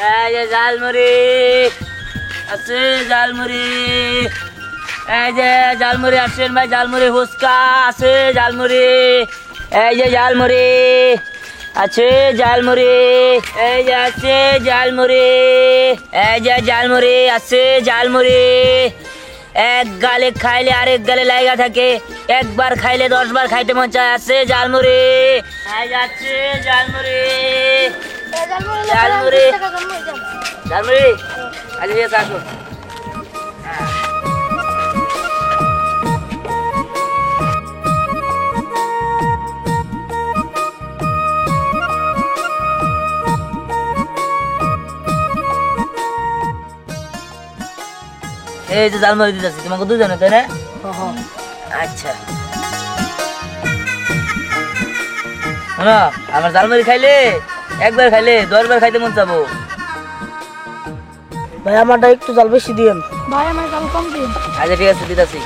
এই যে ঝালমুড়ি আছে, ঝালমুড়ি। এই যে ঝালমুড়ি আসছেন ভাই, ঝালমুড়ি ফুচকা আছে, ঝালমুড়ি। এই যে ঝালমুড়ি আছে, ঝালমুড়ি। এই যে আছে ঝালমুড়ি। এই যে ঝালমুড়ি আছে, ঝালমুড়ি। এক গালে খাইলে আরেক গালে লাগা থাকে, একবার খাইলে 10 বার খাইতে মন চায়। আছে ঝালমুড়ি। এই যাচ্ছে ঝালমুড়ি, ঝালমুড়ি, ঝালমুড়ি। আচ্ছা ঠিক আছে, আসো। এই যে ঝালমুড়ি দিতেছি তোমাকে দুজনে, তাই না? আচ্ছা শোনো, আমার ঝালমুড়ি খাইলে একবার খাইলে 10 বার খাইতে মন চাবো। ভাই আমারটা একটু জাল বেশি দিয়েন। ভাই আমার জাল কম দিন। আচ্ছা ঠিক আছে, দিতেছি।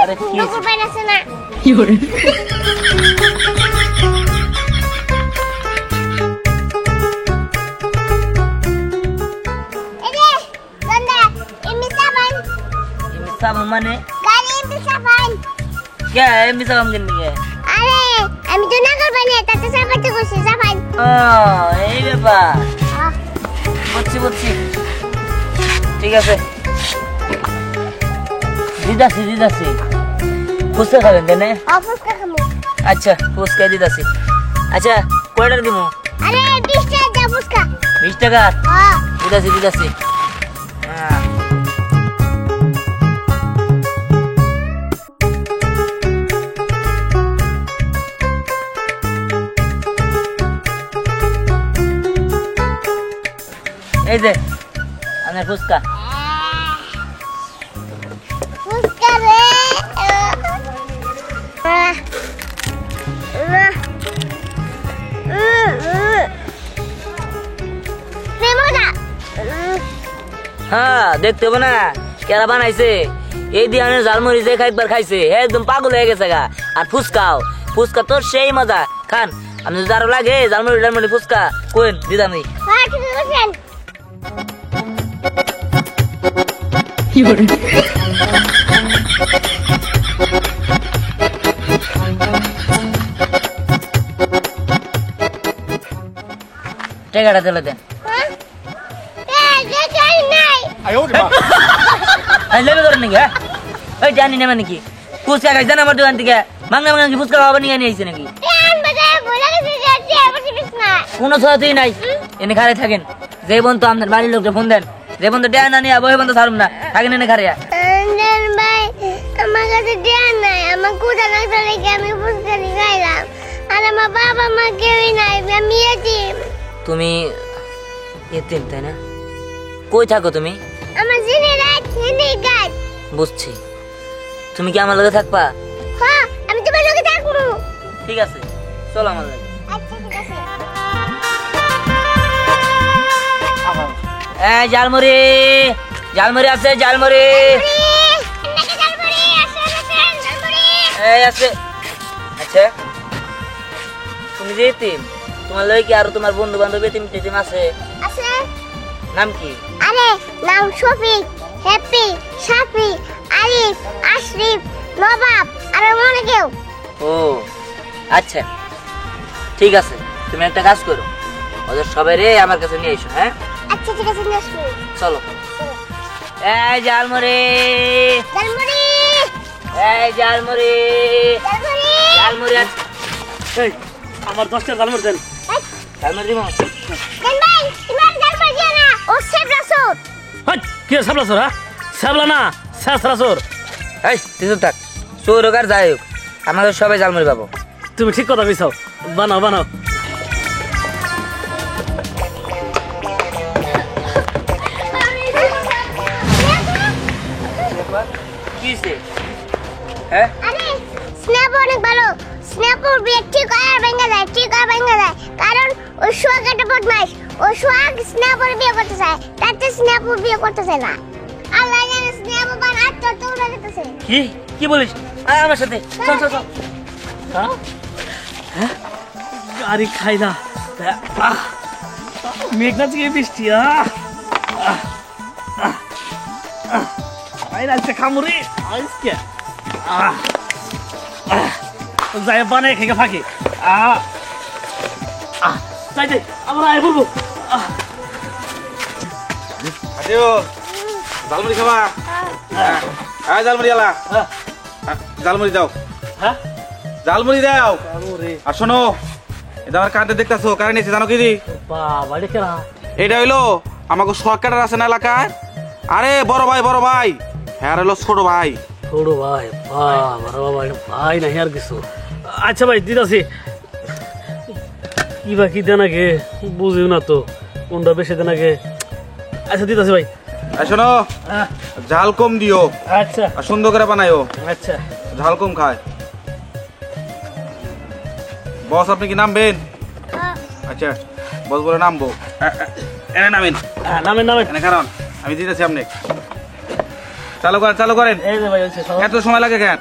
আরে কি নকুর বাইন আছে না? কি করে? এরে গন্ডা এমনি সাবান সাবান মানে গাড়ি এমনি সাবান। কে এমনি সাবান কিনবি কে? আরে আমি তো নকুর বাইন তাতে সাবাতে কইছি সাবান। ও এই ব্যাপার, বুঝছি বুঝছি, ঠিক আছে দিদাসি দিদাসি। ফুচকা খাবেন তাই না? ফুচকা খামু। আচ্ছা ফুচকা দিদাসি। আচ্ছা কয়টার দিব? আরে 20 টাকা দা ফুচকা। 20 টাকা হ্যাঁ দিদাসি দিদাসি। এই যে আমার ফুচকা। ফুচকা রে হ্যাঁ দেখতে হবে না কেরা বানাইছে। এই দিয়ে ঝালমুড়ি যে একবার খাইছে একদম পাগল হয়ে গেছে গা। আর ফুচকাও, ফুচকা তো সেই মজা। খান আপনি যদি আরো লাগে ঝালমুড়ি ঝালমুড়ি ফুচকা কোয়েন দিদামি। হ্যাঁ ঠিক আছে। কি করে? টাকাটা দিলে দেন। লেবে ধরেন নাকি? হ্যাঁ ওই জানি নেবে নাকি? ফুচকা খাইছেন আমার দোকান থেকে? মাংনা মাংনা কি ফুচকা খাওয়া নিয়ে নিয়েছে নাকি? কোনো সাথেই নাই, এনে খারে থাকেন। যে বোন তো আপনার বাড়ির লোককে ফোন দেন, যে বোন তো দেয়া না নিয়ে বই বোন তো ছাড়ুন না, থাকেন এনে খারিয়া। ভাই আমার কাছে দেয়া নাই, আমার কুড়া লাগতে লেগে আমি ফুচকা খাইলাম। আর আমার বাবা মা কেউই নাই, আমি এতিম। তুমি এতিম তাই না? কই থাকো তুমি? আমার জিনে রাত হিন্দি গাছ। বুঝছি। তুমি কি আমার লগে থাকবা? হ্যাঁ আমি তোমার লগে থাকবো। ঠিক আছে চলো আমার লগে। আচ্ছা ঠিক আছে। এই ঝালমুড়ি, ঝালমুড়ি আছে, ঝালমুড়ি। এই আছে। আচ্ছা তুমি যে এতিম, তোমার লগে কি আর তোমার বন্ধু বান্ধব এতিম টেতিম আছে? আছে। নাম কি? আরে নাম শফিক, হ্যাপি, শাফি, আরিফ, আশরিফ, নবাব আর মনে কেউ। ও আচ্ছা ঠিক আছে, তুমি একটা কাজ করো, ওদের সবাই রে আমার কাছে নিয়ে এসো। হ্যাঁ আচ্ছা ঠিক আছে নিয়ে আসবো। চলো। এই ঝালমুড়ি, ঝালমুড়ি, এই ঝালমুড়ি, ঝালমুড়ি, ঝালমুড়ি আছে। এই আমার 10টা ঝালমুড়ি দেন। ঝালমুড়ি দিব? দেন ভাই তোমার ঝালমুড়ি দিয়ে না, ও সেবরা সুট। হাই কি সাবলা সর? হ্যাঁ সাবলা না, সাসরা সর। এই তুই চুপ থাক। চোর হোক আর যাই হোক আমাদের সবাই ঝালমুড়ি পাবো। তুমি ঠিক কথা কইছো বানাও বানাও কিসে হ্যাঁ আরে স্ন্যাপ অনেক ভালো স্ন্যাপ উঠবে ঠিক আর ভেঙে যায় ঠিক আর ভেঙে যায় কারণ ওই সোহাগ একটা বদমাইশ ও সোহাগ স্ন্যাপের বিয়ে করতে চায় তাতে স্ন্যাপ বিয়ে করতে চায় না আল্লাহ জানে স্ন্যাপ বান আত্মহত্যা উড়ে যেতেছে কি কি বলিস আয় আমার সাথে চল চল চল হ্যাঁ গাড়ি খাই না মেঘনা থেকে বৃষ্টি আজকে খামুরি আজকে যাই বানাই খেয়ে ফাঁকি যাই যাই আমরা আয় বলবো আদিও জালমুড়ি খাবা আয় জালমুড়ি আলা জালমুড়ি দাও হ্যাঁ জালমুড়ি দাও আরে আর শোনো এটা আমার কার্ডে দেখতেছো কারে নিয়েছে জানো কি বাবা রে কেনা এটা হইলো আমাকে শর্টকাটের আছে না এলাকায় আরে বড় ভাই হ্যাঁ হলো ছোট ভাই ছোট ভাই বাবা ভাই না আর কিছু আচ্ছা ভাই দিদাসি কি বা কি দেন আগে বুঝিও না তো কোনটা বেশি দেন আগে আচ্ছা দিদাসি ভাই আর শোনো ঝাল কম দিও আচ্ছা আর সুন্দর করে বানাইও আচ্ছা ঝাল কম খায় বস আপনি কি নামবেন আচ্ছা বস বলে নামবো এনে নামেন নামেন নামেন এনে কারণ আমি দিতেছি আপনি চালু করেন এই যে ভাই হচ্ছে এত সময় লাগে কেন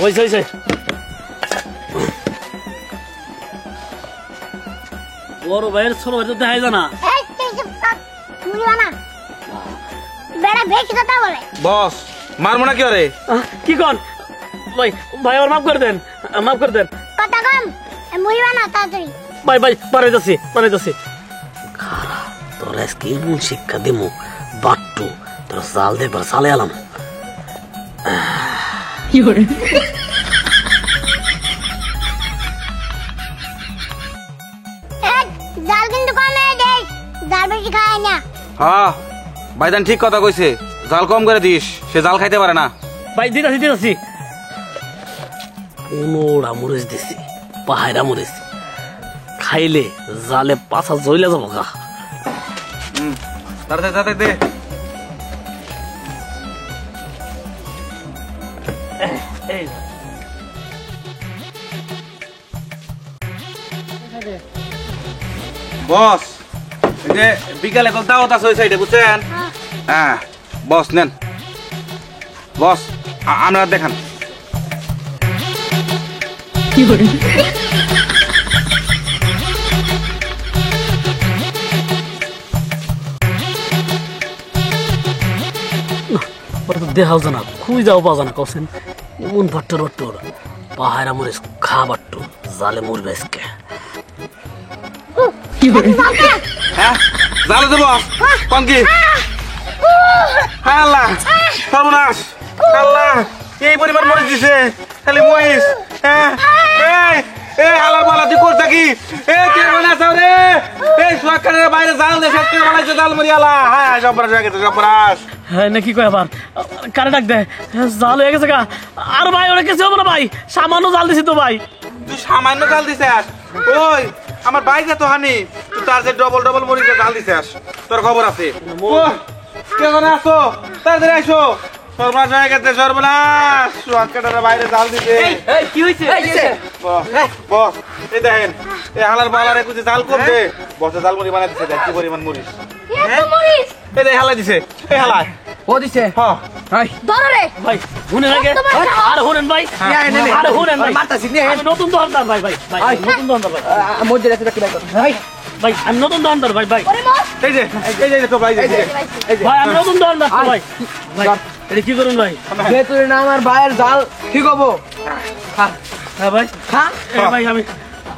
হয়েছে বড় ভাইয়ের ছোট ভাই তো দেখাই জানা এই তুই চুপ থাক মুড়ি বানা বেড়া বেশি কথা বলে বস মারবো না কি রে কি কন ভাই ভাই আমার মাফ করে দেন কথা কম মুড়ি বানা তাড়াতাড়ি ভাই বানাইতেছি খারা তোর আজকে এমন শিক্ষা দিমু বাট্টু তোর সাল দেবার সালে আলাম জাল কিন্তু কমে দেই জাল বেশি খায় না হ্যাঁ ভাইজান ঠিক কথা কইছে জাল কম করে দিস সে জাল খাইতে পারে না ভাই দিতেছি কোনোড়া মরিচ দিছি পাহাড়া মরিচ খাইলে জালে পাছা জ্বলে যাবো গা তাড়াতাড়ি দে এই বস এই যে বিকালে কোন দাওয়াত আছে ওই সাইডে বুঝছেন হ্যাঁ বস নেন বস আমরা দেখান দেখাও জানা খুঁই যাও পাওয়া জানা কছেন এমন ভট্টর পাহাড়া মরিচ খা বাট্টু জালে মরবে আজকে হ্যাঁ জালে দেব কোন কি হ্যাঁ আল্লাহ সর্বনাশ আল্লাহ এই পরিমাণ মরিচ দিছে খালি মরিচ হ্যাঁ এই আলার মালা তুই করছ কি কে বানাছাও রে এই সরকারের বাইরে জাল দে সব কে বানাইছে জাল মরিয়ালা হ্যাঁ সবরাস হয়ে গেছে সবরাস হ্যাঁ নাকি কয় আবার কারে ডাক দে জাল হয়ে গেছে গা আর ভাই ওরা কিছু হবে না ভাই সামান্য জাল দিছি তো ভাই তুই সামান্য জাল দিছিস ওই আমার বাইক তো হানি তুই তার যে ডবল মরিচে জাল দিছিস তোর খবর আছে কে বানাছো তাড়াতাড়ি আইসো সর্বনাশ হয়ে গেছে সর্বনাশ সরকারের বাইরে জাল দিছে এই কি হইছে বস এই দেখেন এই হালার বালারে কুচি জাল কম দে বসে জাল মুড়ি বানাই দিছে দেখ কি পরিমাণ মরিচ এত মরিস এই দেখ হালা দিছে এই হালা ও দিছে হ্যাঁ ধরো রে ভাই শুনেন আগে আর শুনেন ভাই আর শুনেন ভাই মারতাছি নে আমি নতুন দোকানদার ভাই নতুন দোকানদার ভাই মধ্যে রাখতে রাখতে ভাই ভাই আমি নতুন দোকানদার ভাই ওরে মর এই যে তো ভাই এই যে ভাই আমি নতুন দোকানদার তো ভাই ভাই এটা কি করুন ভাই তুই না আমার ভাইয়ের জাল ঠিক হবো হ্যাঁ ভাই খা এই ভাই আমি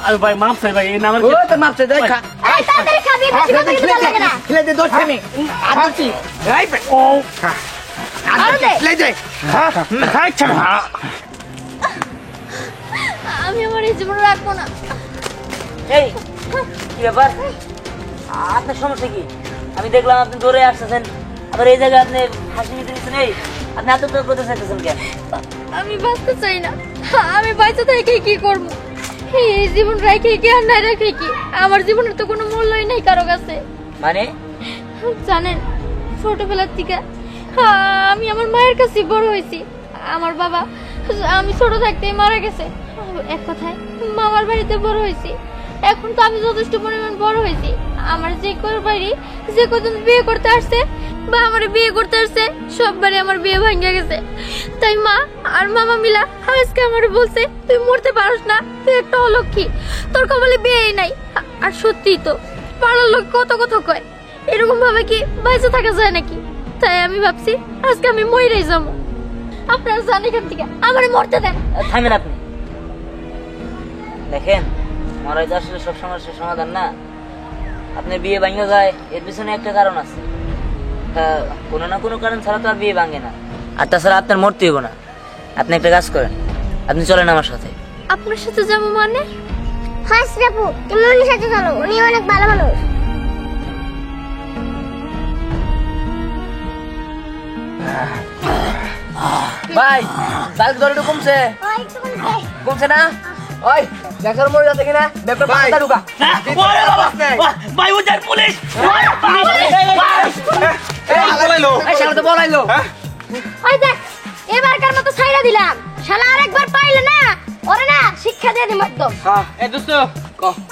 আরে ভাই মাফ চাই ভাই এই নামের ও তোর মাপছে দেখ খা এই তাড়াতাড়ি খাবি বেশি কথা কিন্তু লাগে না খেলে দে দোষ আমি আদছি এই ও আরো দে লে দে আচ্ছা আমি আমার এই জীবন রাখবো না এই কি ব্যাপার আপনার সমস্যা কি? আমি দেখলাম আপনি দৌড়ে আসতেছেন, আবার এই জায়গায় আপনি হাসি নিতে নিচ্ছেন। এই আপনি আত্মহত্যা করতে চাইতেছেন কেন? আমি বাঁচতে চাই না, আমি বাঁচতে থেকে কি করবো? এই জীবন রাখে কি আর না রাখে কি, আমার জীবনের তো কোনো মূল্যই নেই কারো কাছে। মানে জানেন, ছোটবেলার থেকে আমি আমার মায়ের কাছে বড় হয়েছি। আমার বাবা আমি ছোট থাকতেই মারা গেছে। এক কথায় মামার বাড়িতে বড় হয়েছি। এখন তো আমি যথেষ্ট পরিমাণ বড় হয়েছি। আমার যে বাড়ি যে কজন বিয়ে করতে আসছে বা আমার বিয়ে করতে আসছে, সববারই আমার বিয়ে ভেঙে গেছে। তাই মা আর মামা মিলা আজকে আমার বলছে, তুই মরতে পারস না, তুই একটা অলক্ষী, তোর কপালে বিয়েই নাই। আর সত্যিই তো, পাড়ার লোক কত কথা কয়, এরকম ভাবে কি বাইসে থাকা যায় নাকি? তাই আমি ভাবছি আজকে আমি মরেই যাবো। আপনারা জান এখান থেকে, আমারে মরতে দেন। থামেন আপনি। দেখেন, মরাই তো আসলে সব সমস্যার সমাধান না। আপনি বিয়ে ভাঙে যায়, এর পিছনে একটা কারণ আছে। কোনো না কোনো কারণ ছাড়া তো আর বিয়ে ভাঙে না। আর তাছাড়া আপনার মরতে হইব না। আপনি একটা কাজ করেন, আপনি চলেন আমার সাথে। আপনার সাথে যাবো মানে? হ্যাঁ স্নেপু, তুমি উনির সাথে চলো, উনি অনেক ভালো মানুষ। ভাই জাল ধরে কমছে কমছে না? ওই দেখো মরে যাচ্ছে কিনা, ব্যাপার পাতা ঢুকা। ভাই উজার পুলিশ! এই শালা তো বলাইলো। ওই দেখ, এবারকার মতো ছাইরা দিলাম। শালা আরেকবার পাইলে না, ওরে না শিক্ষা দিয়ে দিম একদম। এ দোস্ত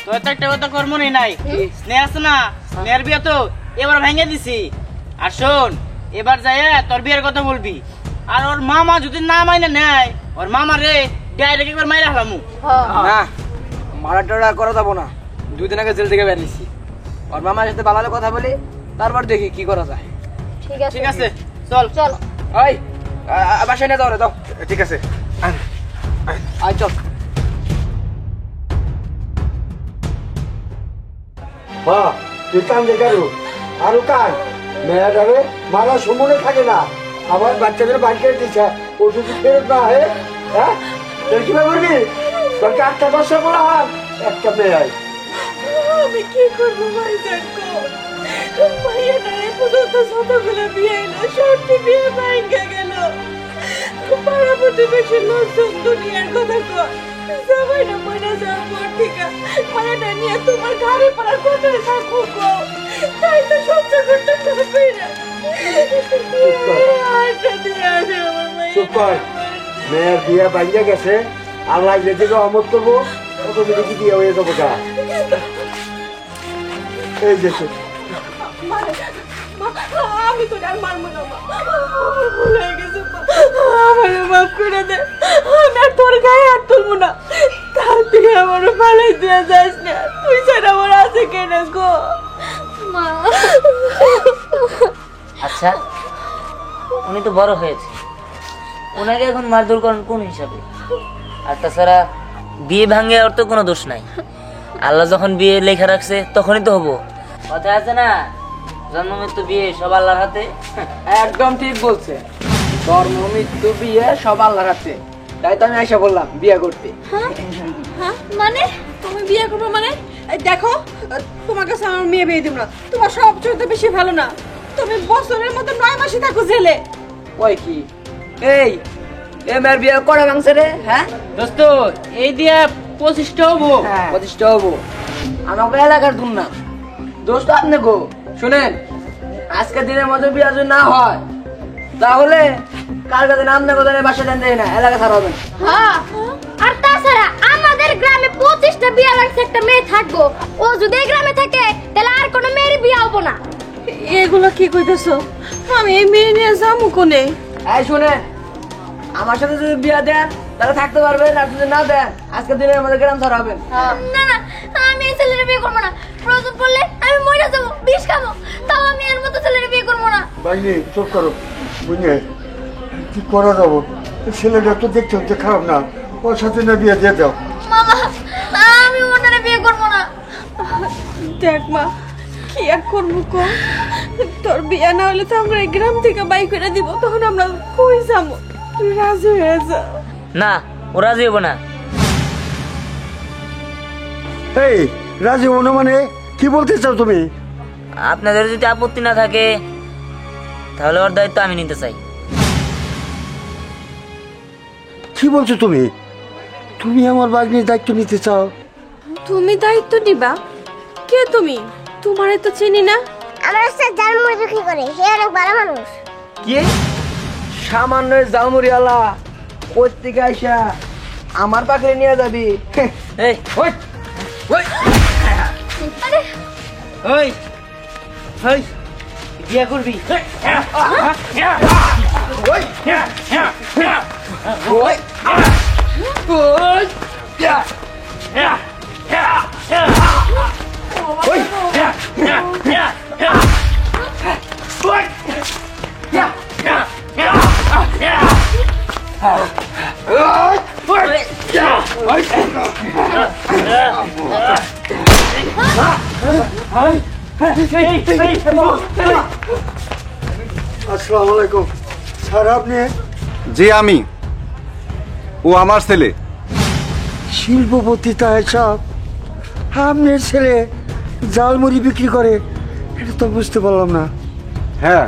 তোর তো একটা কথা কর মনে নাই, স্নেহ আছে না, স্নেহের বিয়ে তো এবার ভেঙে দিছি। আর শোন, এবার যাই তোর বিয়ের কথা বলবি। আর ওর মামা যদি না মাইনে নেয়, ওর মামা রে ডাইরেক্ট একবার মাইরা হলামু। না মারা টারা করা যাবো না, 2 দিন আগে জেল থেকে বেরিয়েছি। ওর মামার সাথে ভালো কথা বলি, তারপর দেখি কি করা যায়। ঠিক আছে, চল চল। ওই বাসায় নিয়ে যাও রে, দাও। ঠিক আছে, আন। আয় চল। মা তুই কান্দে কেন? আরো কান, মেয়েটারে মারা সময় থাকে না। আমার বাচ্চাদের বাড়ি করে দিচ্ছে, ও যদি ফেরত না হয়, হ্যাঁ তোর কি করবি? তোর 8টা 10টা বলা হয়, একটা মেয়ে হয়। আমি কি করবো ভাই? দেখো ভাইয়াটা এ পর্যন্ত ছোটগুলো বিয়ে না, সবটি বিয়ে ভাঙ্গা গেল। পাড়া প্রতিবেশীর লোকজন দুনিয়ার কথা কয়, সবাই না মনে যাওয়ার পর থেকে মায়াটা নিয়ে তোমার ঘরে পাড়ার কোথায় থাকবো গো? তাই তো সহ্য করতে পারবে না। আরেকটা দিয়ে আসে আমার চুপ কর, মেয়ের বিয়ে বাড়িয়ে গেছে, আল্লাহ যেদিকে অমত করবো অতদিকে কি বিয়ে হয়ে যাবো। গা এই যে আমি তো আর মারবো না, ভুল হয়ে গেছে, আমার মাফ করে দে। আমি আর তোর গায়ে হাত তুলবো না, তার তুই আমার পালাই দিয়ে যাস না। তুই ছাড়া আমার আছে কেন গো? মা আচ্ছা, উনি তো বড় হয়েছে, ওনাকে এখন মারধর করেন কোন হিসাবে? আর তাছাড়া বিয়ে ভাঙে ওর তো কোনো দোষ নাই। আল্লাহ যখন বিয়ে লেখা রাখছে তখনই তো হবো। কথা আছে না, জন্ম মৃত্যু বিয়ে সব আল্লাহর হাতে। একদম ঠিক বলছে, জন্ম মৃত্যু বিয়ে সব আল্লাহর হাতে। তাই তো আমি এসে বললাম বিয়ে করতে। হ্যাঁ মানে তুমি বিয়ে করবো মানে? দেখো, তোমার কাছে আমার মেয়ে বিয়ে দিব না, তোমার সবচেয়ে তো বেশি ভালো না। তুমি বছরের মতো 9 মাসই থাকো জেলে। ওই কি এই মেয়ের বিয়ে করে মাংসে রে? হ্যাঁ দোস্ত, এই দিয়া 25টা হবো। 25টা হবো। আমাকে এলাকার দুন না দোস্ত, আপনি গো শুনেন, আজকে দিনের মধ্যে বিয়ে যদি না হয়, তাহলে কাল কাছে নাম না কোথায় বাসা দেন না, এলাকা ছাড়া হবে। হ্যাঁ, আর তাছাড়া আমাদের গ্রামে 25টা বিয়ে লাগছে, একটা মেয়ে থাকবো। ও যদি এই গ্রামে থাকে তাহলে আর কোনো মেয়েরই বিয়ে হবো না। এগুলো কি কইতেছো? আমি এই মেয়ে নিয়ে যাবো কোনে? এই শুনেন, আমার সাথে যদি বিয়ে দেন তাহলে থাকতে পারবেন, আর যদি না দেন আজকে দিনের মধ্যে গ্রাম ছাড়া হবেন। না না, আমি এই ছেলের বিয়ে করবো না। প্রয়োজন পড়লে আমি মরে যাবো, বিষ খাবো, তাও আমি এর মতো ছেলের বিয়ে করবো না। বাইনি চুপ করো, বুঝলে কি করা যাবো? ছেলেটা তো দেখতে হচ্ছে খারাপ না, ওর সাথে না বিয়ে দিয়ে দাও। মামা, আমি ওনারে বিয়ে করবো না। দেখ মা, কি আর করবো কো? তোর বিয়ে না হলে তো আমরা এই গ্রাম থেকে বাই করে দিব, তখন আমরা কই যাবো? তুই রাজি হয়ে যা। না, ও রাজি হবো না। এই রাজি হনো মানে কি বলতে চাও তুমি? আপনাদের যদি আপত্তি না থাকে তাহলে ওর দায়িত্ব আমি নিতে চাই। কি বলছো তুমি? তুমি আমার বাগনির দায়িত্ব নিতে চাও? তুমি দায়িত্ব নিবা? কে তুমি? তোমারে তো চিনি না। আমার ওস্তাদ জালমুড়ি বিক্রি করে, সে অনেক ভালো মানুষ। কি সামান্য জালমুড়ি আলা কোত্থেকে আইসা আমার পাখে নিয়ে যাবি? এই ওই ওই ওই ওই বিয়া করবি? ওই ওই ওই আসসালামু আলাইকুম স্যার। আপনি? জি আমি, ও আমার ছেলে। শিল্পপতি তাই সব আপনার ছেলে জালমুড়ি বিক্রি করে? এটা তো বুঝতে পারলাম না। হ্যাঁ,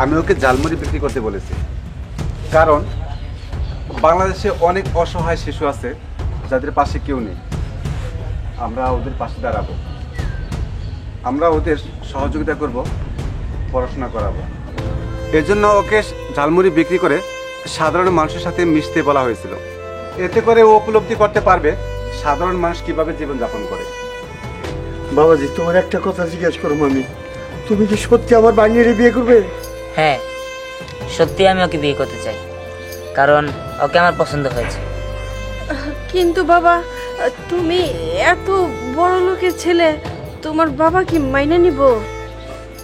আমি ওকে জালমুড়ি বিক্রি করতে বলেছি, কারণ বাংলাদেশে অনেক অসহায় শিশু আছে যাদের পাশে কেউ নেই। আমরা ওদের পাশে দাঁড়াবো, আমরা ওদের সহযোগিতা করব, পড়াশোনা করাবো। এর জন্য ওকে ঝালমুড়ি বিক্রি করে সাধারণ মানুষের সাথে মিশতে বলা হয়েছিল। এতে করে ও উপলব্ধি করতে পারবে সাধারণ মানুষ কিভাবে জীবনযাপন করে। বাবাজি, তোমার একটা কথা জিজ্ঞেস করবো আমি, তুমি কি সত্যি আমার বাগনিরে বিয়ে করবে? হ্যাঁ, সত্যি আমি ওকে বিয়ে করতে চাই, কারণ ওকে আমার পছন্দ হয়েছে। কিন্তু বাবা, তুমি এত বড় লোকের ছেলে, তোমার বাবা কি মাইনে নিব?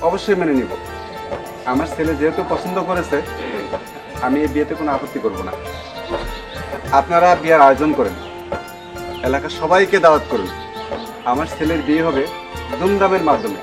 অবশ্যই মেনে নিব। আমার ছেলে যেহেতু পছন্দ করেছে, আমি এই বিয়েতে কোনো আপত্তি করব না। আপনারা বিয়ের আয়োজন করেন, এলাকার সবাইকে দাওয়াত করুন। আমার ছেলের বিয়ে হবে ধুমধামের মাধ্যমে।